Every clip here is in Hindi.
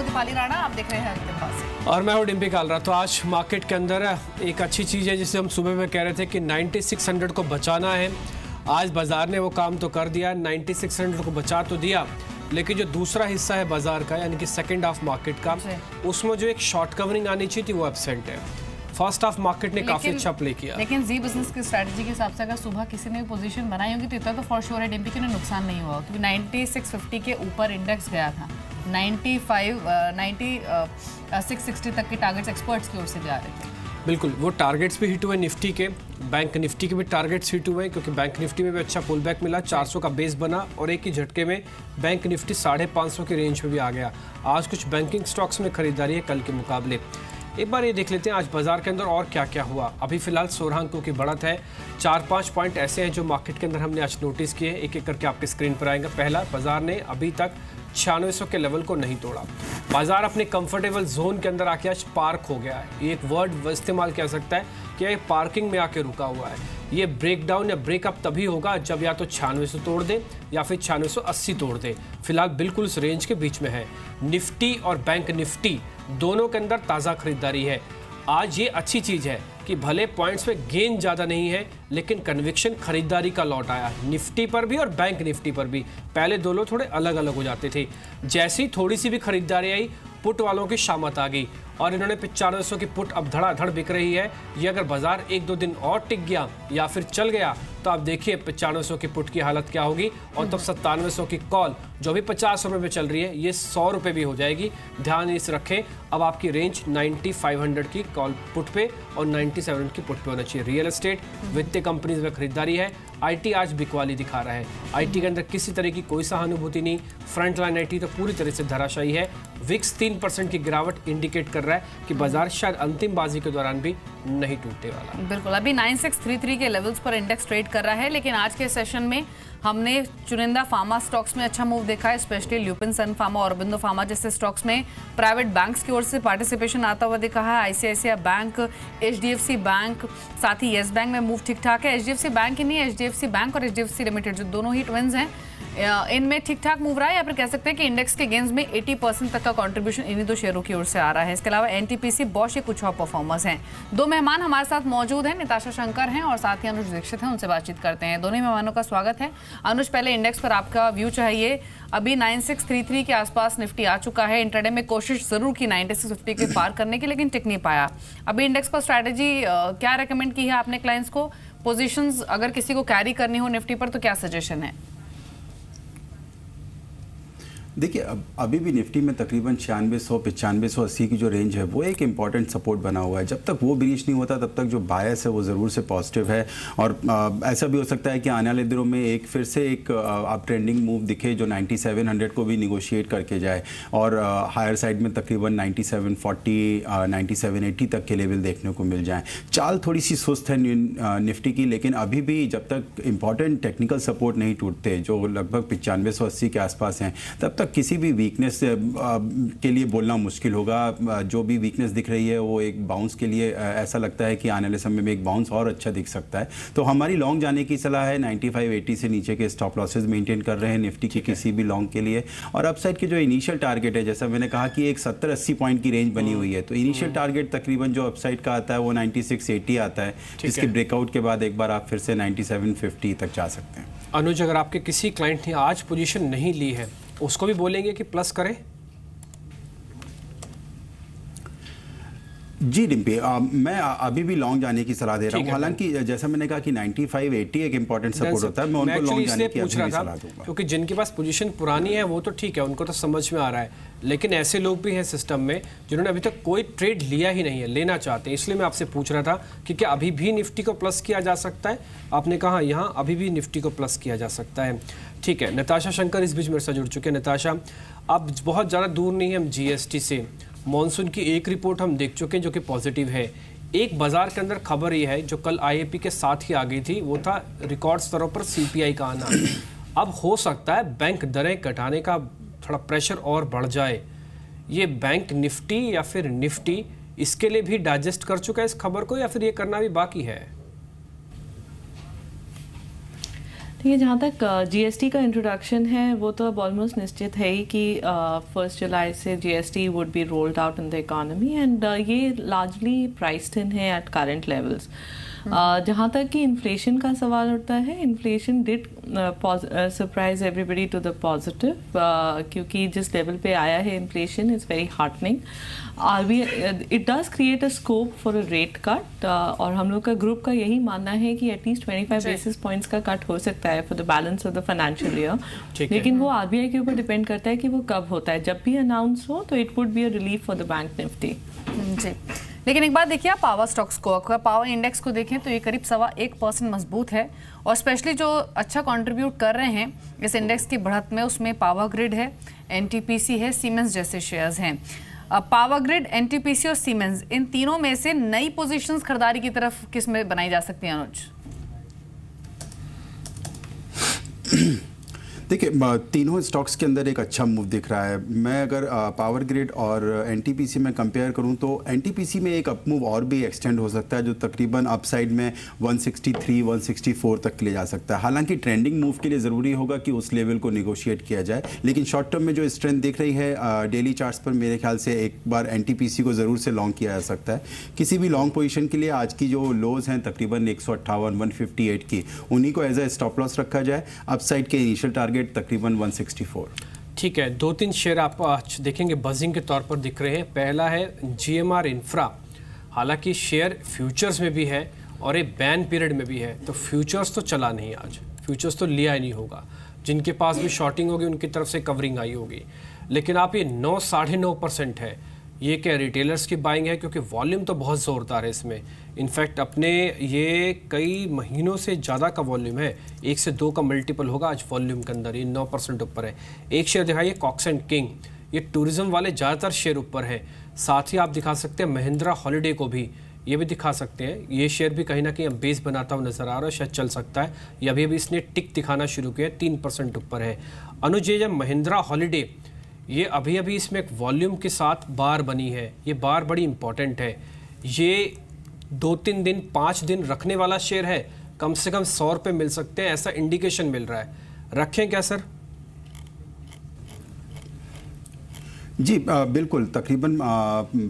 दीपाली राणा, आप देख रहे हैं अंतिम पास और मैं हूं डिम्पी कालरा। तो आज मार्केट के अंदर एक अच्छी चीज़ है जिसे हम सुबह में कह रहे थे कि 9600 को बचाना है। आज बाजार ने वो काम तो कर दिया, 9600 को बचा तो दिया, लेकिन जो दूसरा हिस्सा है बाजार का यानी कि सेकेंड हाफ मार्केट का, उसमें जो एक शॉर्ट कवरिंग आनी चाहिए थी वो एब्सेंट है। फर्स्ट हाफ मार्केट ने काफी अच्छा प्ले किया, लेकिन जी बिजनेस की स्ट्रैटेजी के हिसाब से अगर सुबह किसी ने पोजीशन बनाई होगी तो इतना तो फॉर श्योर है डिम्पी कि नुकसान नहीं हुआ, क्योंकि 9650 के ऊपर इंडेक्स गया था। 9660 तक के टारगेट्स एक्सपर्ट्स की ओर से भी आ रहे थे। बिल्कुल, वो टारगेट्स भी हिट हुए निफ्टी के, बैंक निफ्टी के भी टारगेट्स हिट हुए, क्योंकि बैंक निफ्टी में भी अच्छा पुल बैक मिला, 400 का बेस बना और एक ही झटके में बैंक निफ्टी 550 की रेंज में भी आ गया। आज कुछ बैंकिंग स्टॉक्स में खरीदारी है कल के मुकाबले। एक बार ये देख लेते हैं आज बाजार के अंदर और क्या क्या हुआ। अभी फिलहाल 16 अंकों की बढ़त है। 4-5 पॉइंट ऐसे हैं जो मार्केट के अंदर हमने आज नोटिस किए, एक एक करके आपके स्क्रीन पर आएंगे। पहला, बाजार ने अभी तक 9600 के लेवल को नहीं तोड़ा। बाजार अपने कंफर्टेबल जोन के अंदर आके आज पार्क हो गया है। ये एक वर्ड इस्तेमाल किया सकता है कि ये पार्किंग में आके रुका हुआ है। ये ब्रेक डाउन या ब्रेकअप तभी होगा जब या तो 9600 तोड़ दे या फिर 9680 तोड़ दे। फिलहाल बिल्कुल इस रेंज के बीच में है। निफ्टी और बैंक निफ्टी दोनों के अंदर ताज़ा खरीदारी है। आज ये अच्छी चीज़ है कि भले पॉइंट्स में गेन ज़्यादा नहीं है, लेकिन कन्विक्शन खरीदारी का लौट आया निफ्टी पर भी और बैंक निफ्टी पर भी। पहले दोनों थोड़े अलग अलग हो जाते थे। जैसे ही थोड़ी सी भी खरीदारी आई, पुट वालों की शामत आ गई और इन्होंने 9500 की पुट अब धड़ाधड़ बिक रही है। ये अगर बाजार 1-2 दिन और टिक गया या फिर चल गया तो आप देखिए 9500 की पुट की हालत क्या होगी, और तब 9700 की कॉल जो भी 50 रुपये में चल रही है ये 100 रुपये भी हो जाएगी। ध्यान इस रखें, अब आपकी रेंज 9500 की कॉल पुट पे और 97 की पुट पे होना चाहिए। रियल एस्टेट, वित्तीय कंपनीज में खरीदारी है। आईटी आज बिकवाली दिखा रहा है। आईटी के अंदर किसी तरह की कोई सहानुभूति नहीं। फ्रंट लाइन आईटी तो पूरी तरह से धराशायी है। विक्स 3% की गिरावट इंडिकेट कर रहा है कि बाजार शायद अंतिम बाजी के दौरान भी नहीं टूटने वाला। बिल्कुल, अभी 9633 के लेवल्स पर इंडेक्स ट्रेड कर रहा है, लेकिन आज के सेशन में हमने चुनिंदा फार्मा स्टॉक्स में अच्छा मूव देखा है, स्पेशली ल्यूपिन सन फार्मा और अरबिंदो फार्मा जैसे स्टॉक्स में प्राइवेट बैंक्स की ओर से पार्टिसिपेशन आता हुआ दिखा है। आईसीआईसीआई बैंक, एचडीएफसी बैंक, साथ ही येस बैंक में मूव ठीक ठाक है। एचडीएफसी बैंक ही नहीं, एचडीएफसी बैंक और एचडीएफसी लिमिटेड जो दोनों ही ट्विंस हैं, इनमें ठीक ठाक मूव रहा है, या फिर कह सकते हैं कि इंडेक्स के गेंस में 80% तक का कंट्रीब्यूशन इन्हीं दो शेयरों की ओर से आ रहा है। इसके अलावा एनटीपीसी, बॉश, ये कुछ और परफॉर्मर्स हैं। दो मेहमान हमारे साथ मौजूद हैं, निताशा शंकर हैं और साथ ही अनुज दीक्षित हैं, उनसे बातचीत करते हैं। दोनों मेहमानों का स्वागत है। अनुज, पहले इंडेक्स पर आपका व्यू चाहिए। अभी 9633 के आसपास निफ्टी आ चुका है। इंट्राडे में कोशिश जरूर की 9650 के पार करने की, लेकिन टिक नहीं पाया। अभी इंडेक्स पर स्ट्रैटेजी क्या रेकमेंड की है आपने क्लाइंट्स को? पोजीशंस अगर किसी को कैरी करनी हो निफ्टी पर तो क्या सजेशन है? देखिए, अभी भी निफ्टी में तकरीबन 9600 9580 की जो रेंज है वो एक इम्पॉर्टेंट सपोर्ट बना हुआ है। जब तक वो ब्रीच नहीं होता तब तक जो बायस है वो ज़रूर से पॉजिटिव है। और ऐसा भी हो सकता है कि आने वाले दिनों में एक फिर से एक आप ट्रेंडिंग मूव दिखे जो 9700 को भी निगोशिएट करके जाए और हायर साइड में तकरीबन 9740 9780 तक के लेवल देखने को मिल जाए। चाल थोड़ी सी सुस्त है निफ्टी की, लेकिन अभी भी जब तक इम्पॉर्टेंट टेक्निकल सपोर्ट नहीं टूटते जो लगभग 9580 के आसपास हैं, तब तक किसी भी वीकनेस के लिए बोलना मुश्किल होगा। जो भी वीकनेस दिख रही है वो एक बाउंस के लिए ऐसा लगता है कि आने वाले समय में एक बाउंस और अच्छा दिख सकता है। तो हमारी लॉन्ग जाने की सलाह है। 9580 से नीचे के स्टॉप लॉसेज मेंटेन कर रहे हैं निफ्टी की किसी भी लॉन्ग के लिए। और अपसाइड के जो इनिशियल टारगेट है, जैसा मैंने कहा कि एक 70-80 पॉइंट की रेंज बनी हुई है, तो इनिशियल टारगेट तकरीबन जो अपसाइड का आता है वो 9680 आता है, जिसके ब्रेकआउट के बाद एक बार आप फिर से 9750 तक जा सकते हैं। अनुज, अगर आपके किसी क्लाइंट ने आज पोजीशन नहीं ली है उसको भी बोलेंगे कि प्लस करें? जी डिम्पी, मैं अभी भी लॉन्ग जाने की सलाह दे रहा हूँ। हालांकि जैसा मैंने कहा कि 9580 एक इंपॉर्टेंट सपोर्ट होता है, मैं उनको लॉन्ग जाने की पूछ रहा था, क्योंकि जिनके पास पोजीशन पुरानी है वो तो ठीक है, उनको तो समझ में आ रहा है, लेकिन ऐसे लोग भी हैं सिस्टम में जिन्होंने अभी तक कोई ट्रेड लिया ही नहीं है, लेना चाहते हैं। इसलिए मैं आपसे पूछ रहा था कि क्या अभी भी निफ्टी को प्लस किया जा सकता है? आपने कहा यहाँ अभी भी निफ्टी को प्लस किया जा सकता है। ठीक है, निताशा शंकर इस बीच मेरे साथ जुड़ चुके हैं। निताशा, अब बहुत ज़्यादा दूर नहीं है हम जीएसटी से। मॉनसून की एक रिपोर्ट हम देख चुके हैं जो कि पॉजिटिव है। एक बाजार के अंदर खबर ये है जो कल आईएपी के साथ ही आ गई थी, वो था रिकॉर्ड स्तरों पर सीपीआई का आना। अब हो सकता है बैंक दरें घटाने का थोड़ा प्रेशर और बढ़ जाए। ये बैंक निफ्टी या फिर निफ्टी इसके लिए भी डाइजेस्ट कर चुका है इस खबर को, या फिर ये करना भी बाकी है? ये जहाँ तक जीएसटी का इंट्रोडक्शन है वो तो अब ऑलमोस्ट निश्चित है ही कि 1 जुलाई से GST would be rolled out in the economy and ये लार्जली प्राइस्ड इन है एट करंट लेवल्स। जहाँ तक कि इन्फ्लेशन का सवाल उठता है, inflation did surprise everybody to the positive, क्योंकि जिस लेवल पे आया है inflation is very heartening. It does create a scope for a rate cut, और हम लोग का ग्रुप का यही मानना है कि एटलीस्ट 25 बेसिस पॉइंट्स का कट हो सकता है for the balance of the financial year, लेकिन वो आरबीआई के ऊपर डिपेंड करता है कि वो कब होता है। जब भी अनाउंस हो तो it would be a relief for the bank Nifty. जी, लेकिन एक बात देखिए, आप पावर स्टॉक्स को, अगर पावर इंडेक्स को देखें तो ये करीब 1.25% मजबूत है, और स्पेशली जो अच्छा कंट्रीब्यूट कर रहे हैं इस इंडेक्स की बढ़त में, उसमें पावर ग्रिड है, एनटीपीसी है, सीमेंस जैसे शेयर्स हैं। पावर ग्रिड, एनटीपीसी और सीमेंस, इन तीनों में से नई पोजीशंस खरीदारी की तरफ किस में बनाई जा सकती है अनुज? देखिए, तीनों स्टॉक्स के अंदर एक अच्छा मूव दिख रहा है। मैं अगर पावर ग्रिड और एनटीपीसी में कंपेयर करूं तो एनटीपीसी में एक अप मूव और भी एक्सटेंड हो सकता है, जो तकरीबन अपसाइड में 163, 164 तक ले जा सकता है। हालांकि ट्रेंडिंग मूव के लिए ज़रूरी होगा कि उस लेवल को निगोशिएट किया जाए, लेकिन शॉर्ट टर्म में जो स्ट्रेंथ दिख रही है डेली चार्ट्स पर, मेरे ख्याल से एक बार एनटीपीसी को ज़रूर से लॉन्ग किया जा सकता है। किसी भी लॉन्ग पोजीशन के लिए आज की जो लोज हैं तकरीबन 158, 158 की, उन्हीं को एज ए स्टॉप लॉस रखा जाए। अपसाइड के इनिशियल टारगेट तकरीबन 164। ठीक है, 2-3 शेयर आप आज देखेंगे बजिंग के तौर पर दिख रहे हैं। पहला है जीएमआर इंफ्रा। हालांकि शेयर फ्यूचर्स में भी है और एक बैन पीरियड में भी है, तो फ्यूचर्स तो चला नहीं आज, फ्यूचर्स तो लिया ही नहीं होगा। जिनके पास भी शॉर्टिंग होगी उनकी तरफ से कवरिंग आई होगी, लेकिन आप ये 9-9.5% है, ये क्या रिटेलर्स की बाइंग है? क्योंकि वॉल्यूम तो बहुत ज़ोरदार है इसमें। इनफैक्ट अपने ये कई महीनों से ज़्यादा का वॉल्यूम है, 1 से 2 का मल्टीपल होगा आज वॉल्यूम के अंदर। ये 9% ऊपर है। एक शेयर दिखाइए कॉक्स एंड किंग, ये टूरिज्म वाले ज़्यादातर शेयर ऊपर है। साथ ही आप दिखा सकते हैं महिंद्रा हॉलीडे को भी, ये भी दिखा सकते हैं। ये शेयर भी कहीं ना कहीं बेस बनाता हुआ नजर आ रहा है, शायद चल सकता है। ये अभी अभी इसने टिक दिखाना शुरू किया, 3% ऊपर है। अनुज, जब महिंद्रा हॉलीडे, ये अभी अभी इसमें एक वॉल्यूम के साथ बार बनी है, ये बार बड़ी इंपॉर्टेंट है। ये 2-3 दिन 5 दिन रखने वाला शेयर है, कम से कम 100 रुपये मिल सकते हैं, ऐसा इंडिकेशन मिल रहा है। रखें क्या सर? जी बिल्कुल, तकरीबन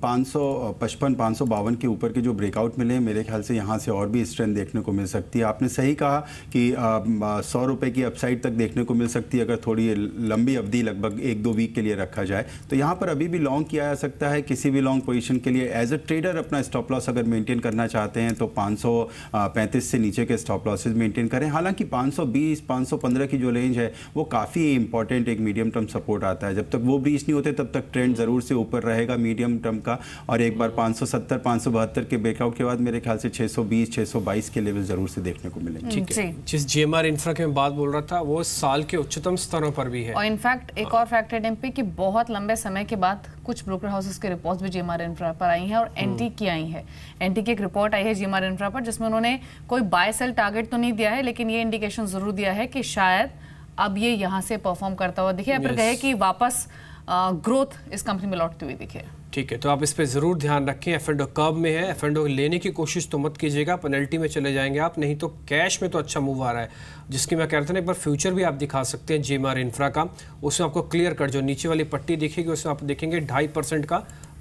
555, 552 के ऊपर के जो ब्रेकआउट मिले हैं, मेरे ख्याल से यहाँ से और भी स्ट्रेंथ देखने को मिल सकती है। आपने सही कहा कि 100 रुपये की अपसाइड तक देखने को मिल सकती है अगर थोड़ी लंबी अवधि, लगभग 1-2 वीक के लिए रखा जाए तो। यहाँ पर अभी भी लॉन्ग किया जा सकता है किसी भी लॉन्ग पोजीशन के लिए। एज अ ट्रेडर अपना स्टॉप लॉस अगर मेंटेन करना चाहते हैं तो 535 से नीचे के स्टॉप लॉसेज मेंटेन करें। हालांकि 520, 515 की जो रेंज है वो काफ़ी इंपॉर्टेंट एक मीडियम टर्म सपोर्ट आता है। जब तक वो ब्रीच नहीं होते तब तक ट्रेंड जरूर से ऊपर रहेगा मीडियम टर्म का, और एक बार 570, 572 के ब्रेकआउट के बाद मेरे ख्याल से 620, 622 के लेवल जरूर से देखने को मिलेंगे। ठीक है, जिस जीएमआर इंफ्रा की मैं बात बोल रहा था वो साल के उच्चतम स्तरों पर भी है। और इनफैक्ट एक और फैक्ट है एमपी कि बहुत लंबे समय के बाद कुछ ब्रोकर हाउसेस के रिपोर्ट्स भी जीएमआर इंफ्रा पर आई हैं, और एनटी की आई है। एनटी की एक रिपोर्ट आई है जीएमआर इंफ्रा पर, जिसमें उन्होंने कोई बाय सेल टारगेट तो नहीं दिया है, लेकिन ये इंडिकेशन जरूर दिया है कि शायद अब ये यहाँ से परफॉर्म करता हुआ दिखे, या फिर कहे कि वापस ग्रोथ इस कंपनी में लौटती हुई दिखे। ठीक है, तो आप इस पे ज़रूर ध्यान रखें। एफ&ओ कर्व में है, एफ&ओ लेने की कोशिश तो मत कीजिएगा, पेनल्टी में चले जाएंगे आप। नहीं तो कैश में तो अच्छा मूव आ रहा है, जिसकी मैं कह रहा था ना, एक बार फ्यूचर भी आप दिखा सकते हैं जीएमआर इंफ्रा का। उसमें आपको क्लियर कट जो नीचे वाली पट्टी दिखेगी उसमें आप देखेंगे 2.5% का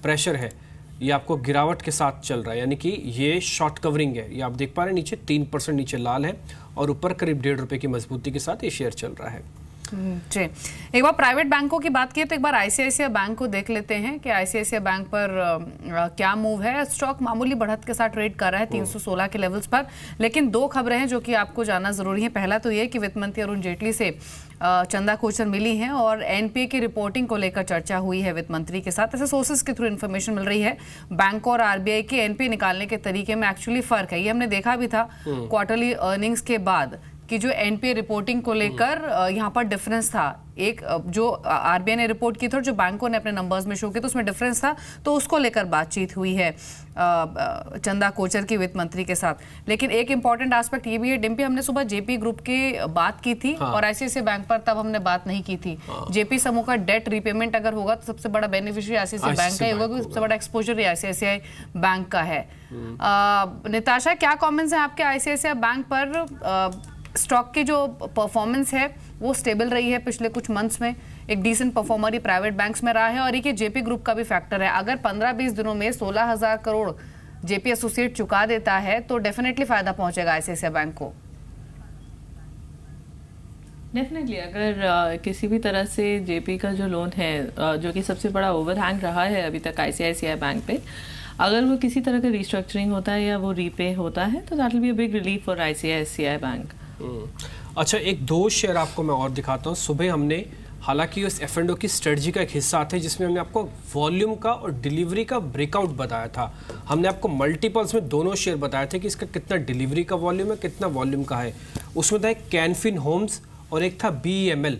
प्रेशर है, ये आपको गिरावट के साथ चल रहा है, यानी कि ये शॉर्ट कवरिंग है। ये आप देख पा रहे हैं नीचे 3% नीचे लाल है, और ऊपर करीब 1.5 रुपये की मजबूती के साथ ये शेयर चल रहा है। जी, एक बार प्राइवेट बैंकों की बात की तो एक बार आईसीआईसीआई बैंक को देख लेते हैं कि आईसीआईसीआई बैंक पर क्या मूव है। स्टॉक मामूली बढ़त के साथ ट्रेड कर रहा है 316 के लेवल्स पर, लेकिन 2 खबरें हैं जो कि आपको जानना जरूरी है। पहला तो ये कि वित्त मंत्री अरुण जेटली से चंदा कोचर मिली हैं और एनपीए की रिपोर्टिंग को लेकर चर्चा हुई है वित्त मंत्री के साथ। ऐसे सोर्सेज के थ्रू इन्फॉर्मेशन मिल रही है। बैंक और आरबीआई के एनपीए निकालने के तरीके में एक्चुअली फर्क है, ये हमने देखा भी था क्वार्टरली अर्निंग्स के बाद कि जो एनपीए रिपोर्टिंग को लेकर यहाँ पर डिफरेंस था। एक जो आरबीआई ने रिपोर्ट की थी और जो बैंकों ने अपने नंबर्स में शो किया तो उसमें डिफरेंस था, तो उसको लेकर बातचीत हुई है चंदा कोचर की वित्त मंत्री के साथ। लेकिन एक इंपॉर्टेंट एस्पेक्ट ये भी है डिम्पी, हमने सुबह जेपी ग्रुप की बात की थी और आईसीआईसीआई बैंक पर तब हमने बात नहीं की थी। जेपी समूह का डेट रीपेमेंट अगर होगा तो सबसे बड़ा बेनिफिशियरी आईसीआईसीआई बैंक का ही होगा, क्योंकि सबसे बड़ा एक्सपोजर आईसीआईसीआई बैंक का है। निताशा, क्या कमेंट्स हैं आपके आईसीआईसीआई बैंक पर? स्टॉक की जो परफॉर्मेंस है वो स्टेबल रही है पिछले कुछ मंथ्स में, एक डिसेंट परफॉर्मर ये प्राइवेट बैंक्स में रहा है। और एक जेपी ग्रुप का भी फैक्टर है, अगर 15-20 दिनों में 16,000 करोड़ जेपी एसोसिएट चुका देता है तो डेफिनेटली फायदा पहुंचेगा आईसीआईसीआई बैंक को। डेफिनेटली अगर किसी भी तरह से जेपी का जो लोन है जो कि सबसे बड़ा ओवरहैंग रहा है अभी तक आईसीआईसीआई बैंक पे, अगर वो किसी तरह का रिस्ट्रक्चरिंग होता है या वो रीपे होता है तो that will be a big relief for ICICI bank. अच्छा, एक दो शेयर आपको मैं और दिखाता हूँ। सुबह हमने, हालांकि उस F&O की स्ट्रेटजी का एक हिस्सा थे जिसमें हमने आपको वॉल्यूम का और डिलीवरी का ब्रेकआउट बताया था। हमने आपको मल्टीपल्स में दोनों शेयर बताए थे कि इसका कितना डिलीवरी का वॉल्यूम है, कितना वॉल्यूम का है। उसमें था एक कैनफिन होम्स और एक था BEML।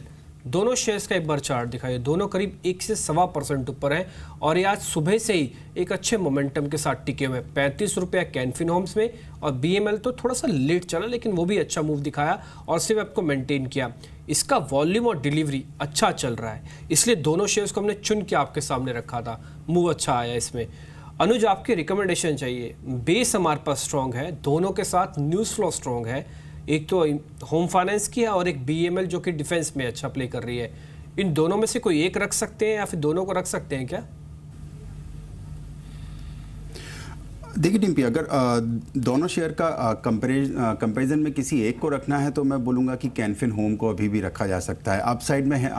दोनों शेयर्स का एक बार चार्ट दिखाइए, दोनों करीब 1 से 1.25% ऊपर है और ये आज सुबह से ही एक अच्छे मोमेंटम के साथ टिके हुए। 35 रुपये कैनफिन होम्स में और BEML तो थोड़ा सा लेट चला लेकिन वो भी अच्छा मूव दिखाया और सिर्फ आपको मेंटेन किया। इसका वॉल्यूम और डिलीवरी अच्छा चल रहा है, इसलिए दोनों शेयर्स को हमने चुन के आपके सामने रखा था। मूव अच्छा आया इसमें। अनुज, आपकी रिकमेंडेशन चाहिए। बेस हमारे पास स्ट्रॉन्ग है, दोनों के साथ न्यूज़ फ्लो स्ट्रॉन्ग है। एक तो होम फाइनेंस की है और एक BEML जो कि डिफेंस में अच्छा प्ले कर रही है। इन दोनों में से कोई एक रख सकते हैं या फिर दोनों को रख सकते हैं क्या? देखिए टिम्पी, अगर दोनों शेयर का कंपैरिजन में किसी एक को रखना है तो मैं बोलूँगा कि कैनफिन होम को अभी भी रखा जा सकता है। अपसाइड में है,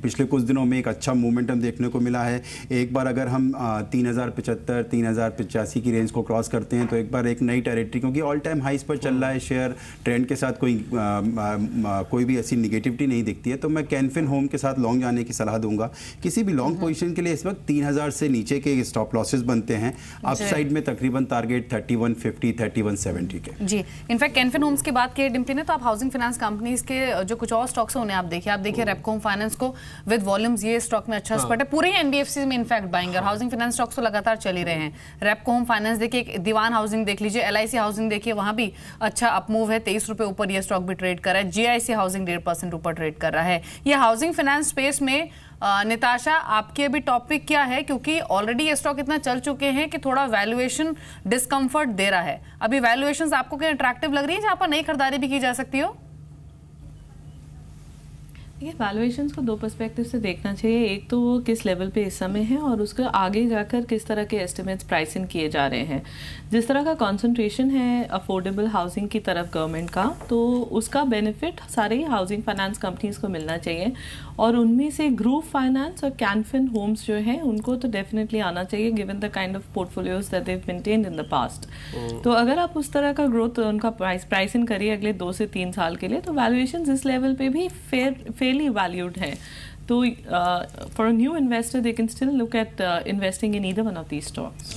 पिछले कुछ दिनों में एक अच्छा मोमेंटम देखने को मिला है। एक बार अगर हम 3075 3085 की रेंज को क्रॉस करते हैं तो एक बार एक नई टेरिटरी, क्योंकि ऑल टाइम हाइस पर चल रहा है शेयर, ट्रेंड के साथ कोई भी ऐसी निगेटिविटी नहीं दिखती है, तो मैं कैनफिन होम के साथ लॉन्ग जाने की सलाह दूंगा। किसी भी लॉन्ग पोजीशन के लिए इस वक्त 3000 से नीचे के स्टॉप लॉसेस बनते हैं। अपसाइड में तकरीबन टारगेट 3150 3170 के। जी, इनफैक्ट कैनफिन होम्स की बात की डिम्पली ने, तो आप हाउसिंग फाइनेंस कंपनीज के जो कुछ और स्टॉक्स हैं उन्हें आप देखिए रेपको होम फाइनेंस को विद वॉल्यूम्स, ये स्टॉक में अच्छा स्पॉट है। पूरे ही एनबीएफसी में in fact buying, housing finance stocks तो लगातार चल ही रहे हैं। रेपको होम फाइनेंस देखिए, दीवान हाउसिंग देख लीजिए, LIC हाउसिंग देखिए, वहां भी अच्छा अपमूव है, 23 रुपए ऊपर ये स्टॉक भी ट्रेड कर रहा है। GIC हाउसिंग 1.5% ऊपर ट्रेड कर रहा है। ये हाउसिंग फाइनेंस स्पेस में निताशा, आपकी अभी टॉपिक क्या है? क्योंकि ऑलरेडी ये स्टॉक इतना चल चुके हैं कि थोड़ा वैल्यूएशन डिस्कंफर्ट दे रहा है। अभी वैल्यूएशंस आपको क्या अट्रैक्टिव लग रही है जहां पर नई खरीदारी भी की जा सकती हो? ये वैल्यूएशंस को दो पर्सपेक्टिव से देखना चाहिए। एक तो वो किस लेवल पे इस समय है और उसके आगे जाकर किस तरह के एस्टिमेट्स प्राइसिंग किए जा रहे हैं। जिस तरह का कंसंट्रेशन है अफोर्डेबल हाउसिंग की तरफ गवर्नमेंट का, तो उसका बेनिफिट सारे ही हाउसिंग फाइनेंस कंपनीज को मिलना चाहिए और उनमें से ग्रुप फाइनेंस और कैनफिन होम्स जो है उनको तो डेफिनेटली आना चाहिए given the kind of portfolios that they've maintained in the past. तो अगर आप उस तरह का ग्रोथ उनका प्राइसिंग करिए अगले 2 से 3 साल के लिए, तो वैल्यूएशन इस लेवल पे भी fairly valued है। तो for a new investor they can still look at investing in either one of these stocks.